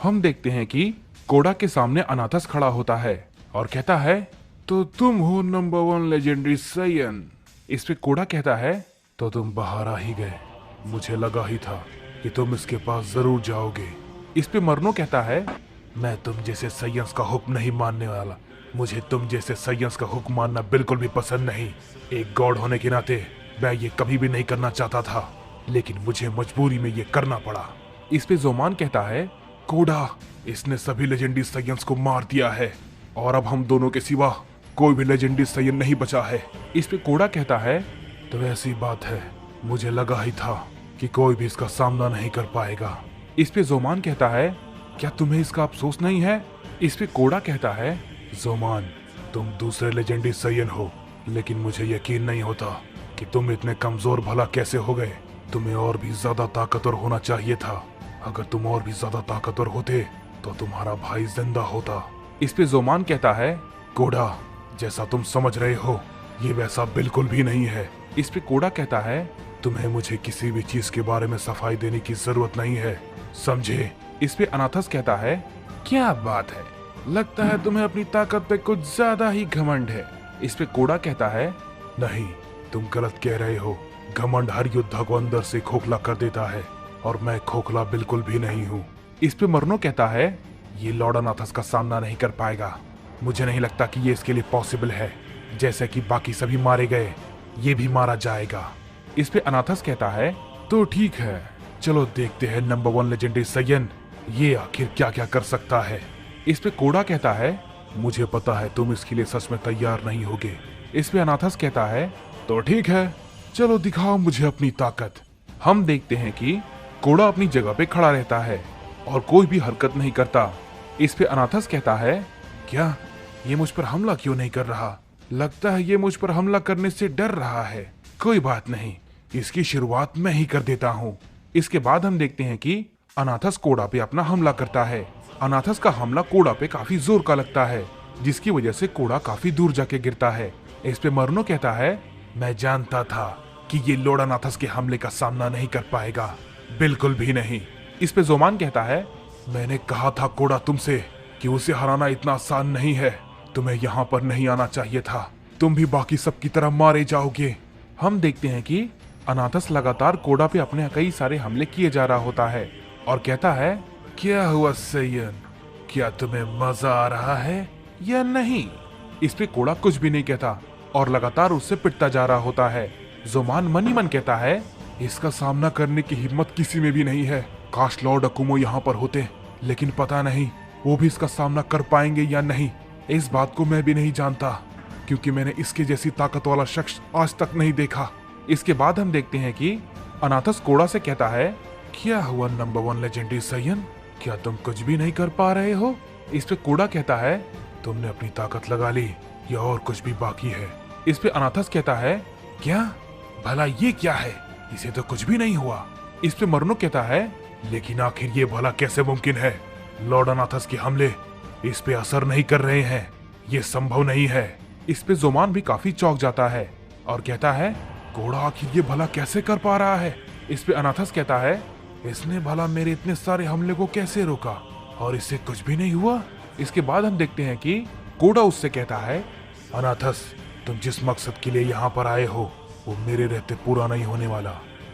हम देखते हैं कि कोडा के सामने अनाथस खड़ा होता है और कहता है, तो तुम हो नंबर 1 लेजेंडरी साइयन। इस पे कोडा कहता है, तो तुम बाहर आ ही गए, मुझे लगा ही था कि तुम इसके पास जरूर जाओगे। इस पे मरनो कहता है, मैं तुम जैसे साइयंस का हुक्म नहीं मानने वाला, मुझे तुम जैसे साइयंस का हुक्म मानना बिल्कुल भी पसंद नहीं। एक गॉड होने के नाते मैं ये कभी भी नहीं करना चाहता था, लेकिन मुझे मजबूरी में ये करना पड़ा। इस पे जोमान कहता है, कोडा, इसने सभी लेजेंडरी साइयंस को मार दिया है और अब हम दोनों के सिवा कोई भी लेजेंडरी साइयन नहीं बचा है। इस पे कोडा कहता है, तो ऐसी बात है, मुझे लगा ही था कि कोई भी इसका सामना नहीं कर पाएगा। इस पे जोमान कहता है, क्या तुम्हें इसका अफसोस नहीं है? इस पे कोडा कहता है, जोमान, तुम दूसरे लेजेंडरी साइयन हो, लेकिन मुझे यकीन नहीं होता कि तुम इतने कमजोर भला कैसे हो गए। तुम्हें और भी ज्यादा ताकतवर होना चाहिए था। अगर तुम और भी ज्यादा ताकतवर होते तो तुम्हारा भाई जिंदा होता। इस पे जोमान कहता है, कोडा, जैसा तुम समझ रहे हो ये वैसा बिल्कुल भी नहीं है। इस पे कोडा कहता है, तुम्हें मुझे किसी भी चीज के बारे में सफाई देने की जरूरत नहीं है, समझे? इस पे अनाथस कहता है, क्या बात है, लगता है तुम्हें अपनी ताकत पे कुछ ज्यादा ही घमंड है। इस पे कोडा कहता है, नहीं, तुम गलत कह रहे हो। घमंड हर योद्धा को अंदर से खोखला कर देता है और मैं खोखला बिल्कुल भी नहीं हूँ। इस पे मरनो कहता है, ये लॉर्ड अनाथस का सामना नहीं कर पाएगा, मुझे नहीं लगता कि ये इसके लिए पॉसिबल है। जैसे कि बाकी सभी मारे गए, ये भी मारा जाएगा। इस पे अनाथस कहता है, तो ठीक है, चलो देखते हैं नंबर 1 लेजेंडरी साइयन ये आखिर क्या क्या कर सकता है। इस पे कोडा कहता है, मुझे पता है तुम इसके लिए सच में तैयार नहीं होगे। इस पे अनाथस कहता है, तो ठीक है, चलो दिखाओ मुझे अपनी ताकत। हम देखते हैं कि कोडा अपनी जगह पे खड़ा रहता है और कोई भी हरकत नहीं करता। इस पे अनाथस कहता है, क्या ये मुझ पर हमला क्यों नहीं कर रहा? लगता है ये मुझ पर हमला करने से डर रहा है। कोई बात नहीं, इसकी शुरुआत मैं ही कर देता हूँ। इसके बाद हम देखते हैं कि अनाथस कोडा पे अपना हमला करता है। अनाथस का हमला कोडा पे काफी जोर का लगता है, जिसकी वजह से कोडा काफी दूर जाके गिरता है। इस पे मरनो कहता है, मैं जानता था कि ये लॉर्ड अनाथस के हमले का सामना नहीं कर पाएगा, बिल्कुल भी नहीं। इस पे जोमान कहता है, मैंने कहा था कोडा तुमसे कि उसे हराना इतना आसान नहीं है, तुम्हें यहाँ पर नहीं आना चाहिए था, तुम भी बाकी सब की तरह मारे जाओगे। हम देखते हैं कि अनाथस लगातार कोडा पे अपने कई सारे हमले किए जा रहा होता है और कहता है, क्या हुआ साइयन, क्या तुम्हें मजा आ रहा है या नहीं? इस पे कोडा कुछ भी नहीं कहता और लगातार उससे पिटता जा रहा होता है। जोमान मन ही मन कहता है, इसका सामना करने की हिम्मत किसी में भी नहीं है। काश लॉर्ड अकुमो यहाँ पर होते, लेकिन पता नहीं वो भी इसका सामना कर पाएंगे या नहीं। इस बात को मैं भी नहीं जानता, क्योंकि मैंने इसके जैसी ताकत वाला शख्स आज तक नहीं देखा। इसके बाद हम देखते हैं कि अनाथस कोडा से कहता है, क्या हुआ नंबर 1 लेजेंडरी साइयन, क्या तुम कुछ भी नहीं कर पा रहे हो? इस पे कोडा कहता है, तुमने अपनी ताकत लगा ली या और कुछ भी बाकी है? इस पे अनाथस कहता है, क्या भला ये क्या है, इसे तो कुछ भी नहीं हुआ। इस पे मरनो कहता है, लेकिन आखिर ये भला कैसे मुमकिन है? लॉर्ड अनाथस के हमले इस पे असर नहीं कर रहे हैं, ये संभव नहीं है। इस पे जोमान भी काफी चौंक जाता है और कहता है, कोडा आखिर ये भला कैसे कर पा रहा है? इस पे अनाथस कहता है, इसने भला मेरे इतने सारे हमले को कैसे रोका और इससे कुछ भी नहीं हुआ? इसके बाद हम देखते हैं कि कोडा उससे कहता है, अनाथस, तुम जिस मकसद के लिए यहाँ पर आए हो वो मेरे रहते पूरा नहीं होने वाला,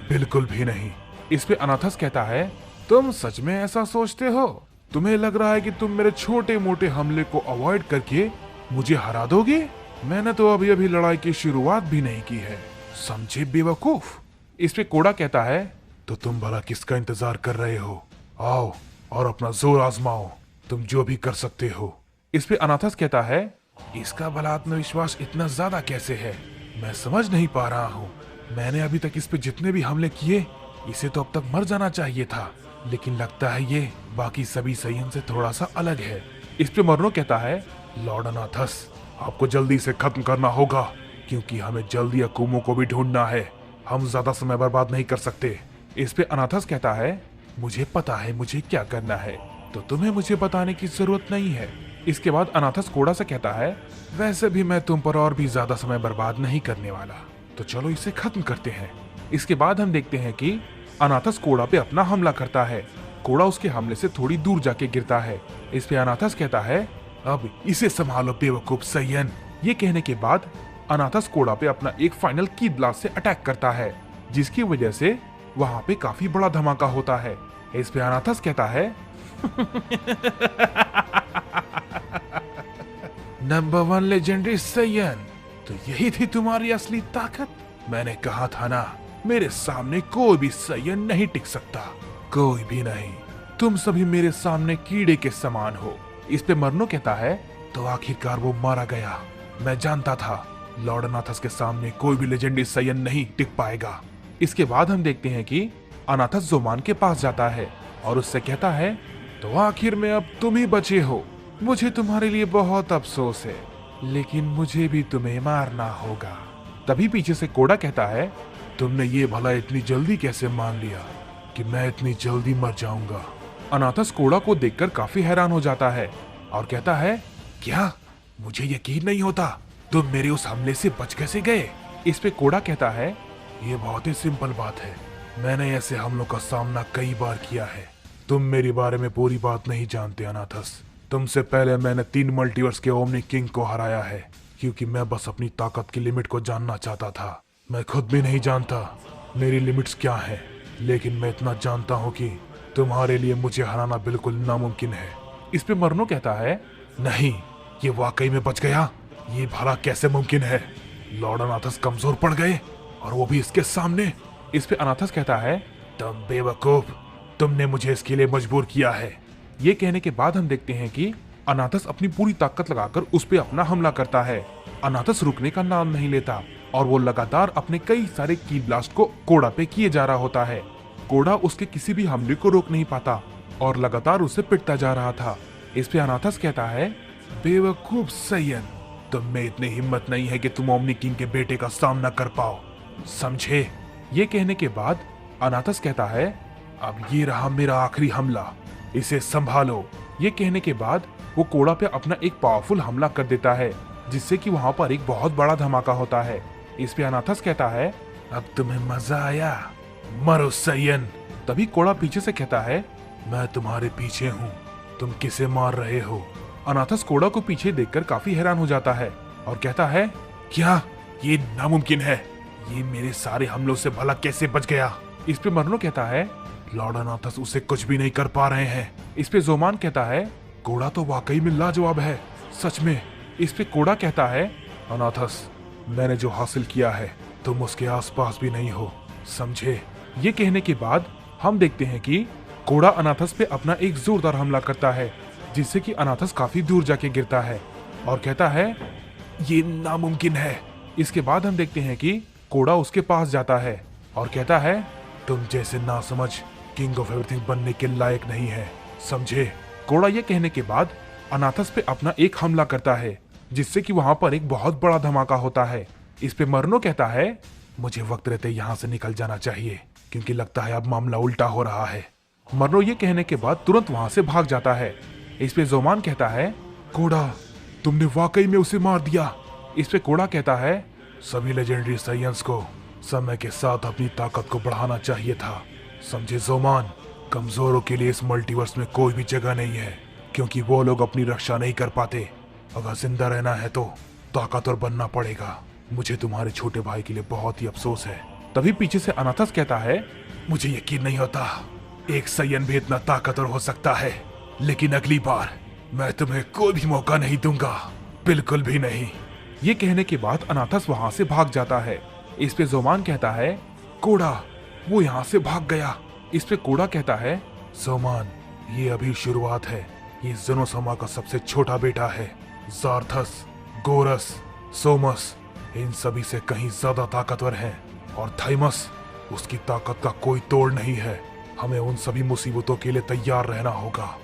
बिल्कुल भी नहीं। इस पे अनाथस कहता है, तुम सच में ऐसा सोचते हो? तुम्हें लग रहा है कि तुम मेरे छोटे मोटे हमले को अवॉइड करके मुझे हरा दोगे? मैंने तो अभी अभी लड़ाई की शुरुआत भी नहीं की है, समझे बेवकूफ। इस पे कोडा कहता है, तो तुम भला किसका इंतजार कर रहे हो? आओ और अपना जोर आजमाओ, तुम जो भी कर सकते हो। इस पे अनाथस कहता है, इसका भला आत्मविश्वास इतना ज्यादा कैसे है, मैं समझ नहीं पा रहा हूँ। मैंने अभी तक इस पे जितने भी हमले किए, इसे तो अब तक मर जाना चाहिए था, लेकिन लगता है ये बाकी सभी साइयन से थोड़ा सा अलग है। इस पे मरनो कहता है, लॉर्ड अनाथस, आपको जल्दी से खत्म करना होगा, क्योंकि हमें जल्दी अकुमो को भी ढूंढना है, हम ज्यादा समय बर्बाद नहीं कर सकते। इस पे अनाथस कहता है, मुझे पता है मुझे क्या करना है, तो तुम्हें मुझे बताने की जरूरत नहीं है। इसके बाद अनाथस कोडा से कहता है, वैसे भी मैं तुम पर और भी ज्यादा समय बर्बाद नहीं करने वाला, तो चलो इसे खत्म करते हैं। इसके बाद हम देखते हैं कि अनाथस कोडा पे अपना हमला करता है कोड़ा उसके हमले से थोड़ी दूर जाके गिरता है। इस पे अनाथस कहता है, अब इसे संभालो बेवकूफ सैयन। ये कहने के बाद अनाथस कोड़ा पे अपना एक फाइनल की ब्लास्ट से अटैक करता है, जिसकी वजह से वहां पे काफी बड़ा धमाका होता है। इस पे अनाथस कहता है, नंबर 1 लेजेंडरी सैयन, तो यही थी तुम्हारी असली ताकत। मैंने कहा था ना, मेरे सामने कोई भी सैयन नहीं टिक सकता, कोई भी नहीं। तुम सभी मेरे सामने कीड़े के समान हो। इस पे मरनो कहता है, तो आखिरकार वो मारा गया। मैं जानता था लॉर्ड अनाथस के सामने कोई भी लेजेंडरी सैयन नहीं टिक पाएगा। इसके बाद हम देखते हैं कि अनाथस जोमान के पास जाता है और उससे कहता है, तो आखिर में अब तुम ही बचे हो। मुझे तुम्हारे लिए बहुत अफसोस है, लेकिन मुझे भी तुम्हें मारना होगा। तभी पीछे से कोड़ा कहता है, तुमने ये भला इतनी जल्दी कैसे मान लिया कि मैं इतनी जल्दी मर जाऊंगा। अनाथस कोड़ा को देखकर काफी हैरान हो जाता है और कहता है, क्या मुझे यकीन नहीं होता, तुम मेरे उस हमले से बच कैसे गए। इस पे कोड़ा कहता है, ये बहुत ही सिंपल बात है, मैंने ऐसे हमलों का सामना कई बार किया है। तुम मेरे बारे में पूरी बात नहीं जानते अनाथस। तुमसे पहले मैंने 3 मल्टीवर्स के ओमनी किंग को हराया है, क्योंकि मैं बस अपनी ताकत की लिमिट को जानना चाहता था। मैं खुद भी नहीं जानता मेरी लिमिट्स क्या है, लेकिन मैं इतना जानता हूँ कि तुम्हारे लिए मुझे हराना बिल्कुल नामुमकिन है। इस पे मरनो कहता है, नहीं, ये वाकई में बच गया, ये भला कैसे मुमकिन है। लॉर्ड अनाथस कमजोर पड़ गए और वो भी इसके सामने। इस पे अनाथस कहता है, तुम बेवकूफ, तुमने मुझे इसके लिए मजबूर किया है। ये कहने के बाद हम देखते हैं कि अनाथस अपनी पूरी ताकत लगाकर उस पे अपना हमला करता है। अनाथस रुकने का नाम नहीं लेता और वो लगातार अपने कई सारे की ब्लास्ट को कोड़ा पे किए जा रहा होता है। कोड़ा उसके किसी भी हमले को रोक नहीं पाता और लगातार उसे पिटता जा रहा था। इस पे अनाथस कहता है, बेवकूफ सैयन, तुम में इतनी हिम्मत नहीं है कि तुम ओमनी किंग के बेटे का सामना कर पाओ, समझे। ये कहने के बाद अनाथस कहता है, अब ये रहा मेरा आखिरी हमला, इसे संभालो। ये कहने के बाद वो कोड़ा पे अपना एक पावरफुल हमला कर देता है, जिससे कि वहां पर एक बहुत बड़ा धमाका होता है। इस पे अनाथस कहता है, अब तुम्हें मजा आया, मरो सैयन। तभी कोड़ा पीछे से कहता है, मैं तुम्हारे पीछे हूँ, तुम किसे मार रहे हो। अनाथस कोड़ा को पीछे देखकर काफी हैरान हो जाता है और कहता है, क्या ये नामुमकिन है, ये मेरे सारे हमलों से भला कैसे बच गया। इस पे मरनो कहता है, लॉर्ड अनाथस उसे कुछ भी नहीं कर पा रहे हैं। इस पे जोमान कहता है, कोड़ा तो वाकई में लाजवाब है, सच में। इस पे कोड़ा कहता है, अनाथस, मैंने जो हासिल किया है तुम उसके आसपास भी नहीं हो, समझे। ये कहने के बाद हम देखते हैं कि कोड़ा अनाथस पे अपना एक जोरदार हमला करता है, जिससे कि अनाथस काफी दूर जाके गिरता है और कहता है, ये नामुमकिन है। इसके बाद हम देखते हैं कि कोड़ा उसके पास जाता है और कहता है, तुम जैसे नासमझ किंग ऑफ एवरीथिंग बनने के लायक नहीं है, समझे। कोड़ा ये कहने के बाद अनाथस पे अपना एक हमला करता है, जिससे कि वहां पर एक बहुत बड़ा धमाका होता है। इस पे मरनो कहता है, मुझे वक्त रहते यहाँ से निकल जाना चाहिए, क्योंकि लगता है अब मामला उल्टा हो रहा है। मरनो ये कहने के बाद तुरंत वहां से भाग जाता है। इस पे जोमान कहता है, कोड़ा, तुमने वाकई में उसे मार दिया। इस पे कोड़ा कहता है, सभी लेजेंडरी सैयंस को समय के साथ अपनी ताकत को बढ़ाना चाहिए था, समझे जोमान। कमजोरों के लिए इस मल्टीवर्स में कोई भी जगह नहीं है, क्योंकि वो लोग अपनी रक्षा नहीं कर पाते। अगर जिंदा रहना है तो ताकतवर बनना पड़ेगा। मुझे तुम्हारे छोटे भाई के लिए बहुत ही अफसोस है। तभी पीछे से अनाथस कहता है, मुझे यकीन नहीं होता एक सैयन भी इतना ताकतवर हो सकता है, लेकिन अगली बार मैं तुम्हें कोई भी मौका नहीं दूंगा, बिल्कुल भी नहीं। ये कहने के बाद अनाथस वहां से भाग जाता है। इस पे जोमान कहता है, कोड़ा, वो यहाँ से भाग गया। इस पे कोड़ा कहता है, जोमान, ये अभी शुरुआत है, ये ज़ेनोसमा का सबसे छोटा बेटा है। ज़ार्थस, गोरस, सोमस इन सभी से कहीं ज्यादा ताकतवर है, और थाइमस, उसकी ताकत का कोई तोड़ नहीं है। हमें उन सभी मुसीबतों के लिए तैयार रहना होगा।